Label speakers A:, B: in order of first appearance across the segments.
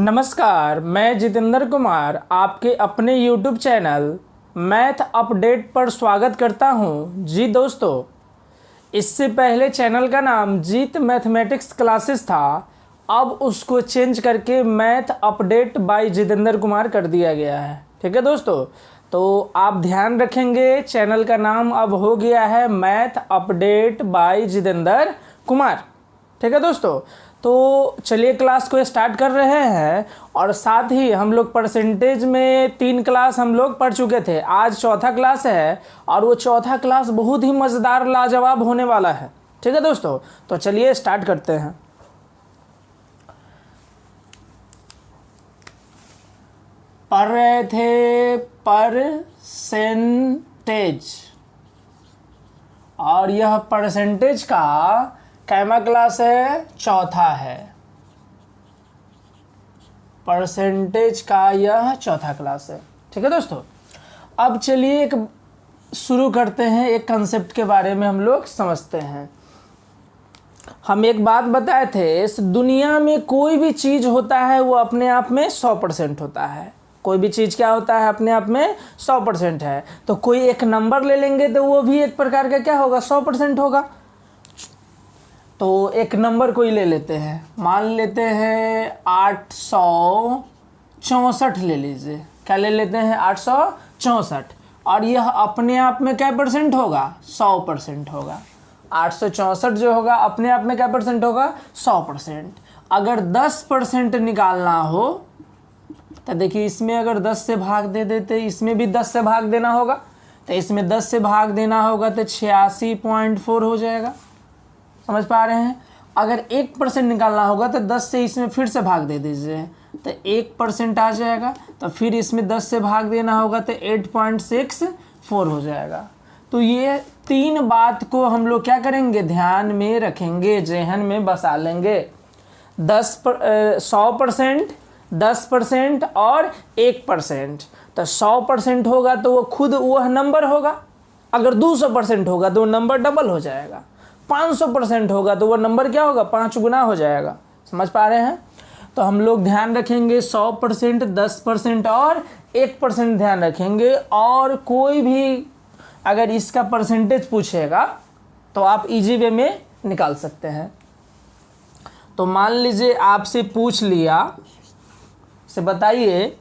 A: नमस्कार, मैं जितेंद्र कुमार आपके अपने YouTube चैनल मैथ अपडेट पर स्वागत करता हूं। जी दोस्तों, इससे पहले चैनल का नाम जीत मैथमेटिक्स क्लासेस था, अब उसको चेंज करके math update bye Jitendra Kumar कर दिया गया है। ठीक है दोस्तों, तो आप ध्यान रखेंगे, चैनल का नाम अब हो गया है math update bye Jitendra Kumar. ठीक है दोस्तों, तो चलिए क्लास को स्टार्ट कर रहे हैं। और साथ ही हम लोग परसेंटेज में 3 क्लास हम लोग पढ़ चुके थे, आज चौथा क्लास है और वो चौथा क्लास बहुत ही मज़ेदार लाजवाब होने वाला है। ठीक है दोस्तों, तो चलिए स्टार्ट करते हैं। पढ़ रहे थे परसेंटेज, और यह परसेंटेज का कैमा क्लास है, चौथा है। परसेंटेज का यह चौथा क्लास है। ठीक है दोस्तों, अब चलिए एक शुरू करते हैं, एक कंसेप्ट के बारे में हम लोग समझते हैं। हम एक बात बताए थे, इस दुनिया में कोई भी चीज़ होता है वो अपने आप में 100% होता है। कोई भी चीज़ क्या होता है, अपने आप में 100% है। तो कोई एक नंबर ले लेंगे तो वो भी एक प्रकार का क्या होगा, 100% होगा। तो एक नंबर कोई ले लेते हैं, मान लेते हैं 864 ले लीजिए। क्या ले लेते हैं, 864, और यह अपने आप में क्या परसेंट होगा, 100% होगा। 864 जो होगा अपने आप में क्या परसेंट होगा, 100%। अगर 10% निकालना हो तो देखिए, इसमें अगर 10 से भाग दे देते, इसमें भी 10 से भाग देना होगा, तो इसमें 10 से भाग देना होगा तो 86.4 हो जाएगा। समझ पा रहे हैं। अगर 1% निकालना होगा तो 10 से इसमें फिर से भाग दे दीजिए तो 1% आ जाएगा। तो फिर इसमें 10 से भाग देना होगा तो 8.64 हो जाएगा। तो ये 3 बात को हम लोग क्या करेंगे, ध्यान में रखेंगे, जेहन में बसा लेंगे। 100%, 10% और 1%। तो 100% होगा तो वो खुद वह नंबर होगा। अगर 200% होगा तो वो नंबर डबल हो जाएगा। 500% होगा तो वो नंबर क्या होगा, 5 गुना हो जाएगा। समझ पा रहे हैं। तो हम लोग ध्यान रखेंगे 100%, 10% और 1% ध्यान रखेंगे। और कोई भी अगर इसका परसेंटेज पूछेगा तो आप इजी वे में निकाल सकते हैं। तो मान लीजिए आपसे पूछ लिया, से बताइए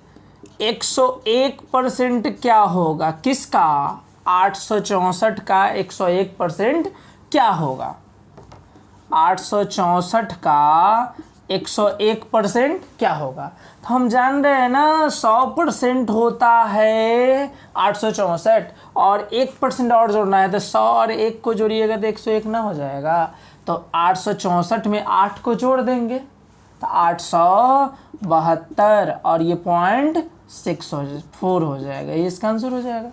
A: 101% क्या होगा, किसका, 864 का 101% क्या होगा। 864 का 101% क्या होगा। तो हम जान रहे हैं ना, 100% होता है 864, और 1% और जोड़ना है तो 100 और 1 को जोड़िएगा तो 101 ना हो जाएगा। तो 864 में 8 को जोड़ देंगे तो 872, और ये 0.64 हो जाएगा। ये इसका आंसर हो जाएगा।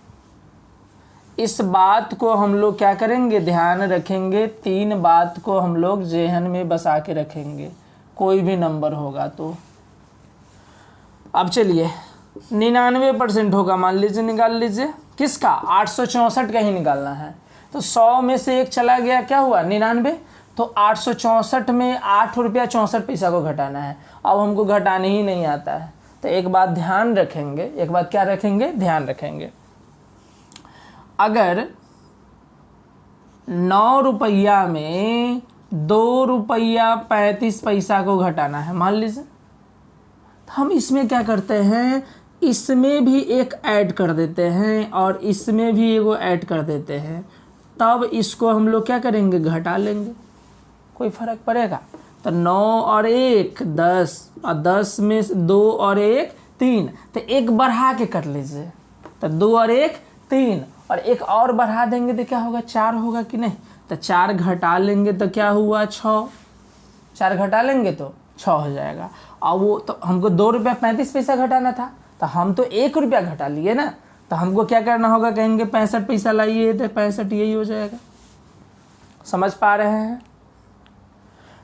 A: इस बात को हम लोग क्या करेंगे, ध्यान रखेंगे। 3 बात को हम लोग जेहन में बसा के रखेंगे, कोई भी नंबर होगा तो। अब चलिए 99% होगा, मान लीजिए, निकाल लीजिए। किसका, 864 का ही निकालना है। तो 100 में से 1 चला गया, क्या हुआ, 99। तो 864 में 8 रुपया 64 पैसा को घटाना है। अब हमको घटाने ही नहीं आता है। तो एक बात ध्यान रखेंगे, एक बात क्या रखेंगे, ध्यान रखेंगे। अगर 9 रुपया में 2 रुपया 35 पैसा को घटाना है, मान लीजिए, तो हम इसमें क्या करते हैं, इसमें भी एक ऐड कर देते हैं और इसमें भी एगो ऐड कर देते हैं। तब इसको हम लोग क्या करेंगे, घटा लेंगे। कोई फर्क पड़ेगा। तो 9 और 1 10, और 10 में 2 और 1 3, तो 1 बढ़ा के कर लीजिए। तो 2 और 1 3, और 1 और बढ़ा देंगे तो क्या होगा, 4 होगा कि नहीं। तो 4 घटा लेंगे तो क्या हुआ, 6। 4 घटा लेंगे तो 6 हो जाएगा। और वो तो हमको 2 रुपया 35 पैसा घटाना था, तो हम तो 1 रुपया घटा लिए ना। तो हमको क्या करना होगा, कहेंगे 65 पैसा लाइए, तो 65 यही हो जाएगा। समझ पा रहे हैं।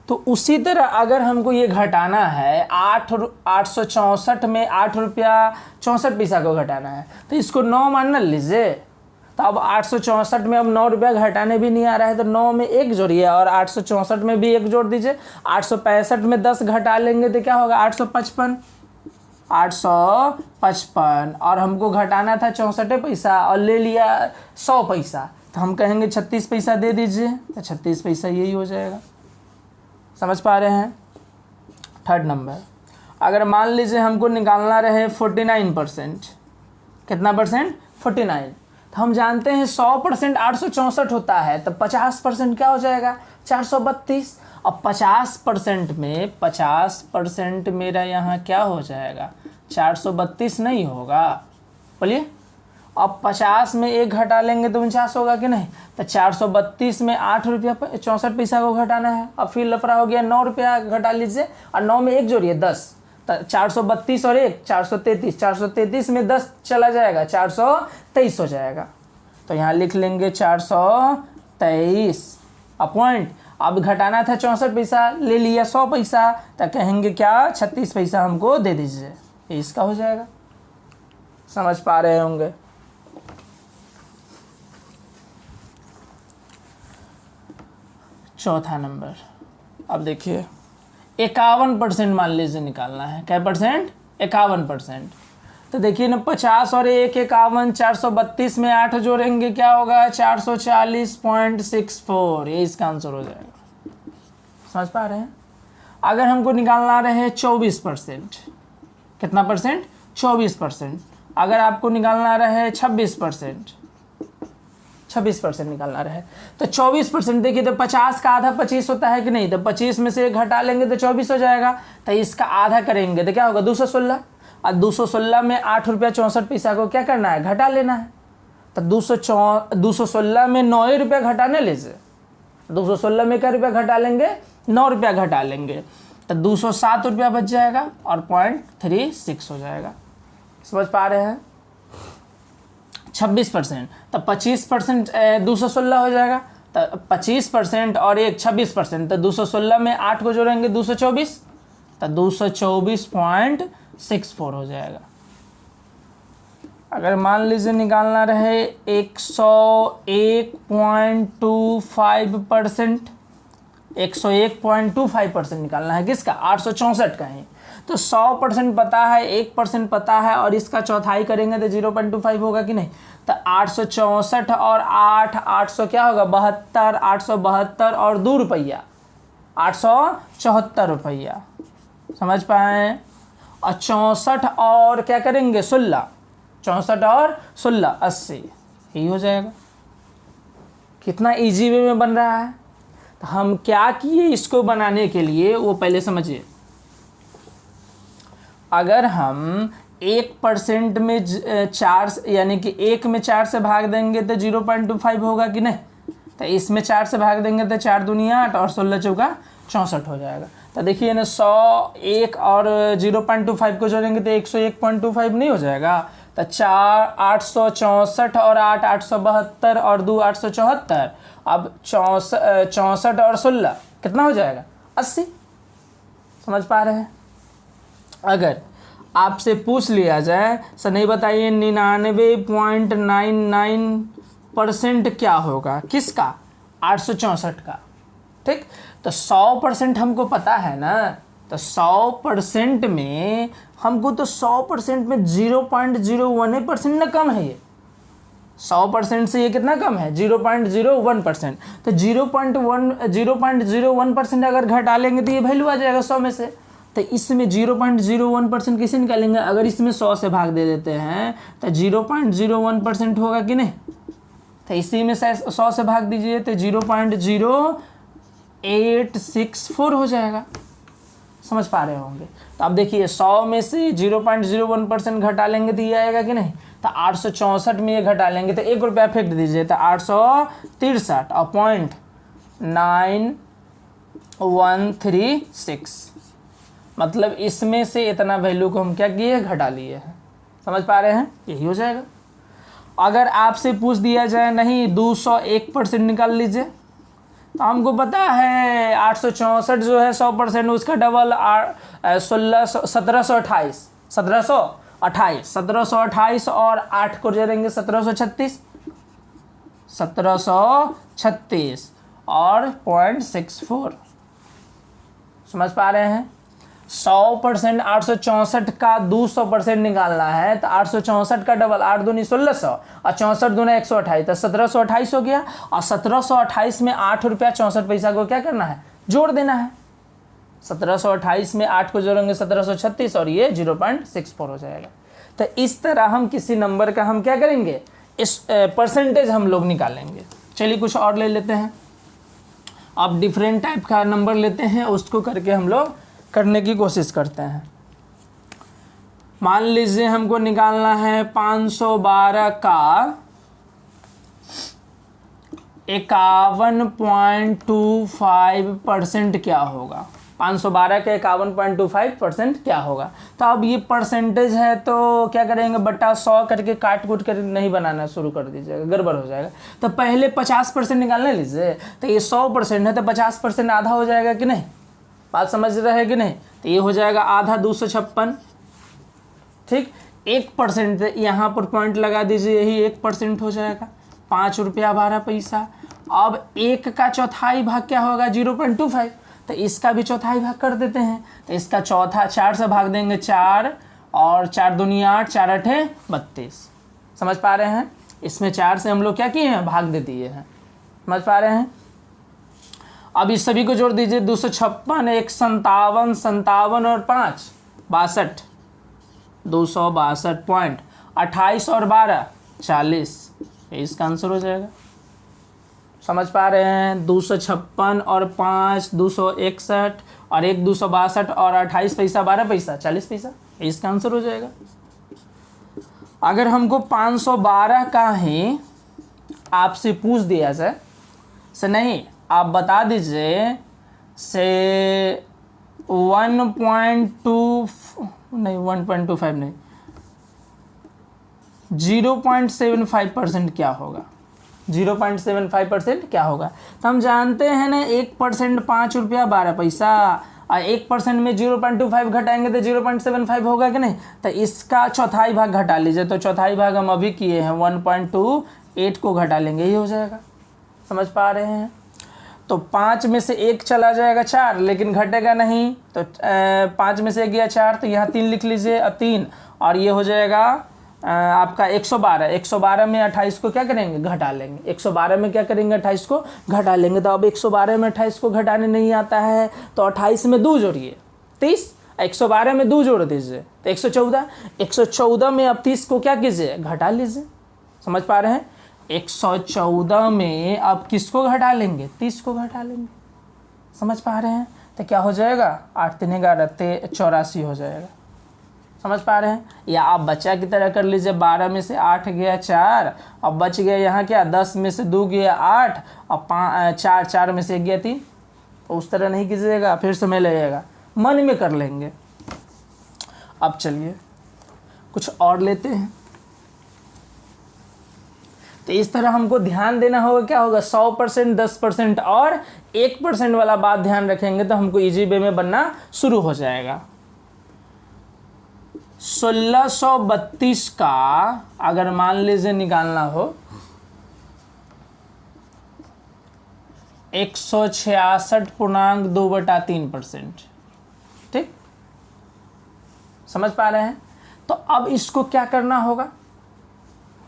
A: तो उसी तरह अगर हमको ये घटाना है, 864 में 8 रुपया 64 पैसा को घटाना है, तो इसको 9 मान लीजिए। तो अब 864 में अब 9 रुपया घटाने भी नहीं आ रहा है, तो 9 में 1 जोड़िए और 864 में भी 1 जोड़ दीजिए। 865 में 10 घटा लेंगे तो क्या होगा, 855। 855 और हमको घटाना था 64 पैसा और ले लिया 100 पैसा, तो हम कहेंगे 36 पैसा दे दीजिए, तो 36 पैसा यही हो जाएगा। समझ पा रहे हैं। थर्ड नंबर, अगर मान लीजिए हमको निकालना रहे 49%, कितना परसेंट? 49, तो हम जानते हैं 100% 864 होता है, तो 50% क्या हो जाएगा? 432। अब 50% में 50% मेरा यहाँ क्या हो जाएगा? 432 नहीं होगा, बोलिए। अब 50 में 1 घटा लेंगे तो 49 होगा कि नहीं? तो 432 में 8 रुपया 64 पैसा को घटाना है। अब फिर लफड़ा हो गया, 9 रुपया घटा लीजिए और 9 में 1 जोड़िए 10, तो 432 और 1 433, 433 में 10 चला जाएगा, 423 हो जाएगा। तो यहाँ लिख लेंगे 423 अपॉइंट। अब घटाना था 64 पैसा, ले लिया 100 पैसा, तो कहेंगे क्या? 36 पैसा हमको दे दीजिए, ये इसका हो जाएगा। समझ पा रहे होंगे। चौथा नंबर, अब देखिए 51% मान लीजिए निकालना है। क्या परसेंट? 51%। तो देखिए ना, 50 और 1 51, 432 में 8 जोड़ेंगे क्या होगा? 440.64, ये इसका आंसर हो जाएगा। समझ पा रहे हैं। अगर हमको निकालना रहे 24%, कितना परसेंट? 24%। अगर आपको निकालना रहे 26%, 26% निकालना रहे, तो 24% देखिए, तो 50 का आधा 25 होता है कि नहीं? तो 25 में से 1 घटा लेंगे तो 24 हो जाएगा, तो इसका आधा करेंगे तो क्या होगा? 216। और 216 में 8 रुपया 64 पैसा को क्या करना है? घटा लेना है। तो 216 में 9 रुपया घटाने लीजिए, 216 में क्या रुपया घटा लेंगे? 9 रुपया घटा लेंगे, तो 207 रुपया बच जाएगा और 0.36 हो जाएगा। समझ पा रहे हैं। 26%, तो 25% 216 हो जाएगा, तो 25% और 1 26%, तो 216 में 8 को जोड़ेंगे 224, तो 224.64 हो जाएगा। अगर मान लीजिए निकालना रहे 101.25%, 101.25% निकालना है, किसका? 864 का ही। तो 100% पता है, 1% पता है, और इसका चौथाई करेंगे तो 0.25 होगा कि नहीं? तो 864 और 8 800 क्या होगा? 72, 872 और 2 रुपया 874 रुपया। समझ पाए। और 64 और क्या करेंगे? 16, 64 और 16 80, यही हो जाएगा। कितना इजी वे में बन रहा है। तो हम क्या किए इसको बनाने के लिए, वो पहले समझिए। अगर हम 1% में 4 यानी कि 1 में 4 से भाग देंगे तो 0.25 होगा कि नहीं? तो इसमें 4 से भाग देंगे तो 4 दूनिया 8 और 16 चौका 64 हो जाएगा। तो देखिए ना, 101 और 0.25 को जोड़ेंगे तो 101.25 नहीं हो जाएगा? तो 4 864 और 8 872 और 2 874। अब 64 और 16 कितना हो जाएगा? 80। समझ पा रहे हैं। अगर आपसे पूछ लिया जाए, सर नहीं बताइए 99.99% क्या होगा? किसका? 864 का। ठीक, तो 100% हमको पता है ना, तो 100% में हमको तो 100% में 0.01% ना कम है। ये 100% से ये कितना कम है? 0.01%। तो 0.01% अगर घटा लेंगे तो ये वैल्यू आ जाएगा 100 में से। तो इसमें 0.01% कैसे निकालेंगे? अगर इसमें 100 से भाग दे देते हैं तो 0.01% होगा कि नहीं? तो इसी में से 100 से भाग दीजिए तो 0.0864 हो जाएगा। समझ पा रहे होंगे। तो अब देखिए 100 में से 0.01% घटा लेंगे तो ये आएगा कि नहीं? तो 864 में ये घटा लेंगे तो 1 रुपया फेंक दीजिए, तो 863 और 0.9136, मतलब इसमें से इतना वैल्यू को हम क्या किए? घटा लिए हैं। समझ पा रहे हैं। यही हो जाएगा। अगर आपसे पूछ दिया जाए नहीं 201% निकाल लीजिए, तो हमको पता है 864 जो है 100% उसका डबल 1728 और 8 को जोड़ेंगे 1736 और 0.64। समझ पा रहे हैं। 100% 864 का 200% निकालना है तो 864 का डबल 8 दूनी 1600 और 64 दूना 128 तो 1728 हो गया। और 1728 में 8 रुपया 64 पैसा को क्या करना है, जोड़ देना है। 1728 में 8 को जोड़ेंगे 1736 और ये 0.64 हो जाएगा। तो इस तरह हम किसी नंबर का हम क्या करेंगे, इस परसेंटेज हम लोग निकालेंगे। चलिए कुछ और ले लेते हैं। अब डिफरेंट टाइप का नंबर लेते हैं, उसको करके हम लोग करने की कोशिश करते हैं। मान लीजिए हमको निकालना है 512 का 51.25% क्या होगा। 512 के 51.25% क्या होगा। तो अब ये परसेंटेज है तो क्या करेंगे, बटा 100 करके काट कूट कर नहीं बनाना शुरू कर दीजिएगा, गड़बड़ हो जाएगा। तो पहले 50% निकालने लीजिए। तो ये 100% है तो 50% आधा हो जाएगा कि नहीं, बात समझ रहे हैं कि नहीं। तो ये हो जाएगा आधा 256, ठीक। 1% यहाँ पर पॉइंट लगा दीजिए, यही 1% हो जाएगा, 5 रुपया 12 पैसा। अब 1 का चौथाई भाग क्या होगा, 0.25, तो इसका भी चौथाई भाग कर देते हैं। तो इसका चौथा 4 से भाग देंगे 4 और 4 दूनी 8, 4 8 32। समझ पा रहे हैं, इसमें 4 से हम लोग क्या किए हैं, भाग दे दिए हैं। समझ पा रहे हैं। अब इस सभी को जोड़ दीजिए, 256, 1 57, 57 और 5 62, 262.28 और 12 40, इसका आंसर हो जाएगा। समझ पा रहे हैं। 256 और 5 261 और 1 262 और 28 पैसा 12 पैसा 40 पैसा, इसका आंसर हो जाएगा। अगर हमको 512 का ही आपसे पूछ दिया जाए से नहीं, आप बता दीजिए से 0.75% क्या होगा, 0.75% क्या होगा। तो हम जानते हैं ना 1% 5 रुपया 12 पैसा और 1% में 0.25 घटाएंगे तो 0.75 होगा कि नहीं। तो इसका चौथाई भाग घटा लीजिए, तो चौथाई भाग हम अभी किए हैं 1.28 को घटा लेंगे, ये हो जाएगा। समझ पा रहे हैं। तो 5 में से 1 चला जाएगा 4, लेकिन घटेगा नहीं। तो 5 में से 1 गया 4, तो यहाँ 3 लिख लीजिए, 3 और ये हो जाएगा आपका 112। 112 में 28 को क्या करेंगे, घटा लेंगे। 112 में क्या करेंगे, 28 को घटा लेंगे। तो अब 112 में 28 को घटाने नहीं आता है तो 28 में 2 जोड़िए 30, 112 में 2 जोड़ दीजिए तो 114। 114 में अब 30 को क्या कीजिए, घटा लीजिए। समझ पा रहे हैं। 114 में अब किसको घटा लेंगे, 30 को घटा लेंगे। समझ पा रहे हैं। तो क्या हो जाएगा, 8 3 11 84 हो जाएगा। समझ पा रहे हैं। या आप बच्चा की तरह कर लीजिए, 12 में से 8 गया 4, अब बच गया यहाँ क्या, 10 में से 2 गया 8 और 4 में से 1 गया 3। तो उस तरह नहीं कीजिएगा, फिर समय लगेगा, मन में कर लेंगे। अब चलिए कुछ और लेते हैं। तो इस तरह हमको ध्यान देना होगा, क्या होगा, 100%, 10% और 1% वाला बात ध्यान रखेंगे तो हमको इजी वे में बनना शुरू हो जाएगा। 1632 का अगर मान लीजिए निकालना हो 166.2/3%, ठीक। समझ पा रहे हैं। तो अब इसको क्या करना होगा,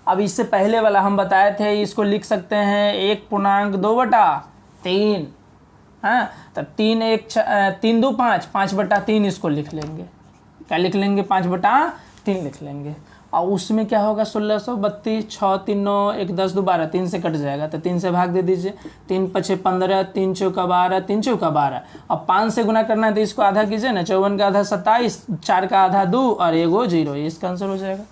A: अब इससे पहले वाला हम बताए थे, इसको लिख सकते हैं 1.2/3। हाँ, तब 3 2 5, 5/3 इसको लिख लेंगे। क्या लिख लेंगे, 5/3 लिख लेंगे। और उसमें क्या होगा, 1632, 6 3 9 1 10 2 12, 3 से कट जाएगा तो 3 से भाग दे दीजिए। 3 5 15, 3 चौका 12, 3 चौका 12। अब 5 से गुना करना है तो इसको आधा कीजिए ना, 54 का आधा 27, 4 का आधा 2 और 1 0, इसका आंसर हो जाएगा।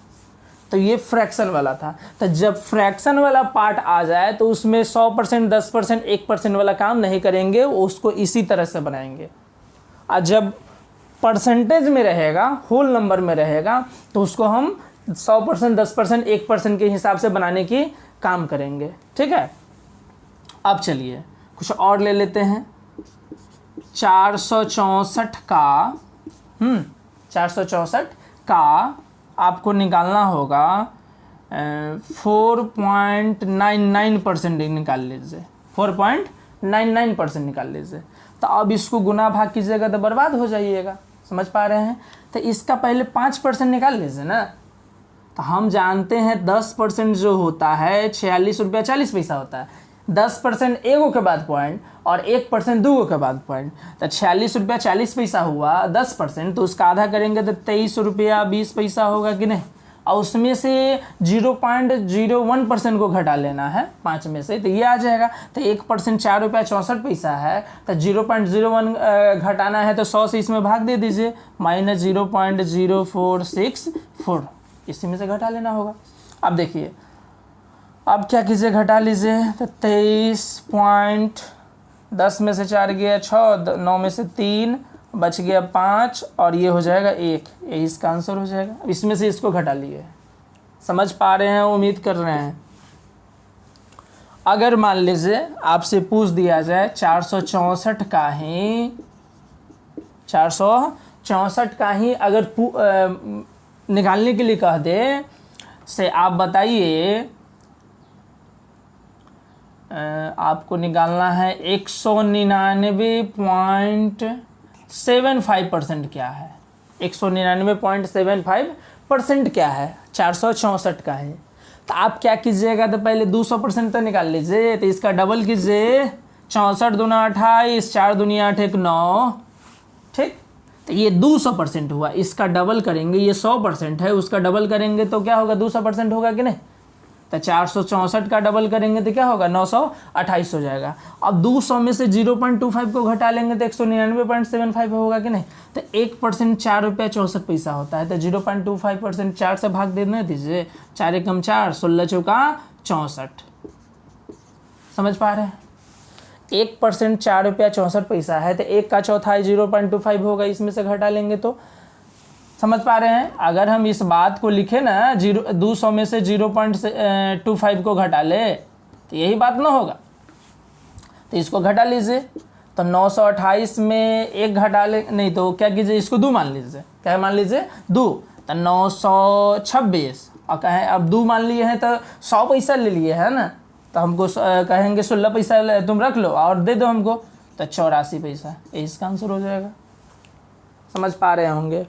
A: तो ये फ्रैक्शन वाला था। तो जब फ्रैक्शन वाला पार्ट आ जाए तो उसमें 100%, 10%, 1% वाला काम नहीं करेंगे, उसको इसी तरह से बनाएंगे। और जब परसेंटेज में रहेगा, होल नंबर में रहेगा, तो उसको हम 100%, 10%, 1% के हिसाब से बनाने की काम करेंगे, ठीक है। अब चलिए कुछ और ले लेते हैं। 464 का 464 का आपको निकालना होगा 4.99% निकाल लीजिए, 4.99% निकाल लीजिए। तो अब इसको गुना भाग कीजिएगा तो बर्बाद हो जाइएगा। समझ पा रहे हैं? तो इसका पहले 5% निकाल लीजिए ना। तो हम जानते हैं 10% जो होता है 46 रुपया 40 पैसा होता है। 10% एगो के बाद पॉइंट और 1% दूगो के बाद पॉइंट, तो 46 रुपया 40 पैसा हुआ 10%, तो उसका आधा करेंगे तो 23 रुपया 20 पैसा होगा कि नहीं। और उसमें से 0.01% को घटा लेना है 5 में से, तो ये आ जाएगा। तो 1% 4 रुपया 64 पैसा है, तो 0.01 घटाना है तो 100 से इसमें भाग दे दीजिए, -0.0464, इसी में से घटा लेना होगा। अब देखिए, अब क्या कीजिए, घटा लीजिए। तो 23.10 में से 4 गया 6, 9 में से 3 बच गया 5 और ये हो जाएगा 1, यही इसका आंसर हो जाएगा। अब इसमें से इसको घटा लिए। समझ पा रहे हैं? उम्मीद कर रहे हैं। अगर मान लीजिए आपसे पूछ दिया जाए 464 का ही अगर निकालने के लिए कह दे से आप बताइए, आपको निकालना है 199.75% क्या है। 199.75% क्या है, 464 का है। तो आप क्या कीजिएगा, तो पहले 200% तो निकाल लीजिए। तो इसका डबल कीजिए, 64 दूना 28, 4 दूनी 8 1 9, ठीक। तो ये 200% हुआ। इसका डबल करेंगे, ये 100% है, उसका डबल करेंगे तो क्या होगा, 200% होगा कि नहीं। तो 464 का डबल करेंगे तो क्या होगा, 928 हो जाएगा। अब 200 में से 0.25 को घटा लेंगे तो 199.75 होगा कि नहीं। तो 1% 4 रुपया 64 पैसा होता है। तो 0.25% 4 से भाग देने दीजिए, 4 एकम 4, 16 चौका 64। समझ पा रहे हैं? 1% 4 रुपया 64 पैसा है, तो 1 का चौथाई 0.25 होगा, इसमें से घटा लेंगे तो। समझ पा रहे हैं? अगर हम इस बात को लिखे ना 200 में से 0.25 को घटा ले तो यही बात ना होगा। तो इसको घटा लीजिए। तो 928 में 1 घटा ले, नहीं तो क्या कीजिए, इसको 2 मान लीजिए। क्या मान लीजिए, 2। तो 926 और कहें अब 2 मान लिए हैं तो 100 पैसा ले लिए है ना, तो हमको कहेंगे 16 पैसा तुम रख लो और दे दो हमको, तो 84 पैसा, इसका आंसर हो जाएगा। समझ पा रहे होंगे?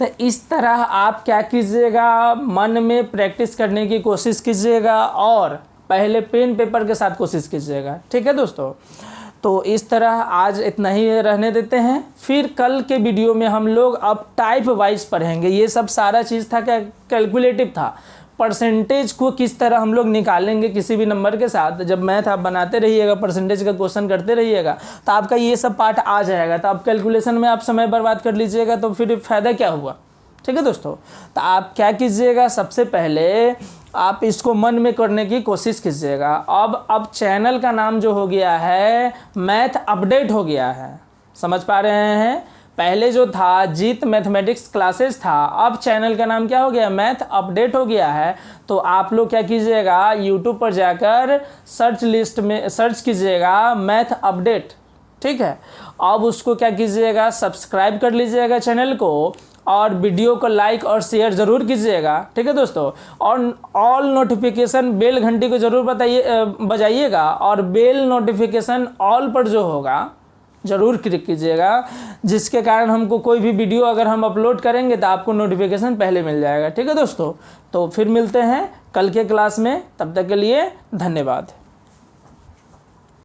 A: तो इस तरह आप क्या कीजिएगा, मन में प्रैक्टिस करने की कोशिश कीजिएगा और पहले पेन पेपर के साथ कोशिश कीजिएगा। ठीक है दोस्तों? तो इस तरह आज इतना ही रहने देते हैं। फिर कल के वीडियो में हम लोग अब टाइप वाइज पढ़ेंगे। ये सब सारा चीज़ था क्या, कैलकुलेटिव था। परसेंटेज को किस तरह हम लोग निकालेंगे किसी भी नंबर के साथ, जब मैथ आप बनाते रहिएगा, परसेंटेज का क्वेश्चन करते रहिएगा, तो आपका ये सब पार्ट आ जाएगा। तो आप कैलकुलेशन में आप समय बर्बाद कर लीजिएगा तो फिर फ़ायदा क्या हुआ। ठीक है दोस्तों? तो आप क्या कीजिएगा, सबसे पहले आप इसको मन में करने की कोशिश कीजिएगा। अब चैनल का नाम जो हो गया है मैथ अपडेट हो गया है। समझ पा रहे हैं? पहले जो था जीत मैथमेटिक्स क्लासेस था, अब चैनल का नाम क्या हो गया, मैथ अपडेट हो गया है। तो आप लोग क्या कीजिएगा, यूट्यूब पर जाकर सर्च लिस्ट में सर्च कीजिएगा मैथ अपडेट। ठीक है? अब उसको क्या कीजिएगा, सब्सक्राइब कर लीजिएगा चैनल को और वीडियो को लाइक और शेयर ज़रूर कीजिएगा। ठीक है दोस्तों? और ऑल नोटिफिकेशन बेल घंटी को ज़रूर बजाइएगा और बेल नोटिफिकेशन ऑल पर जो होगा ज़रूर क्लिक कीजिएगा, जिसके कारण हमको कोई भी वीडियो अगर हम अपलोड करेंगे तो आपको नोटिफिकेशन पहले मिल जाएगा। ठीक है दोस्तों? तो फिर मिलते हैं कल के क्लास में, तब तक के लिए धन्यवाद।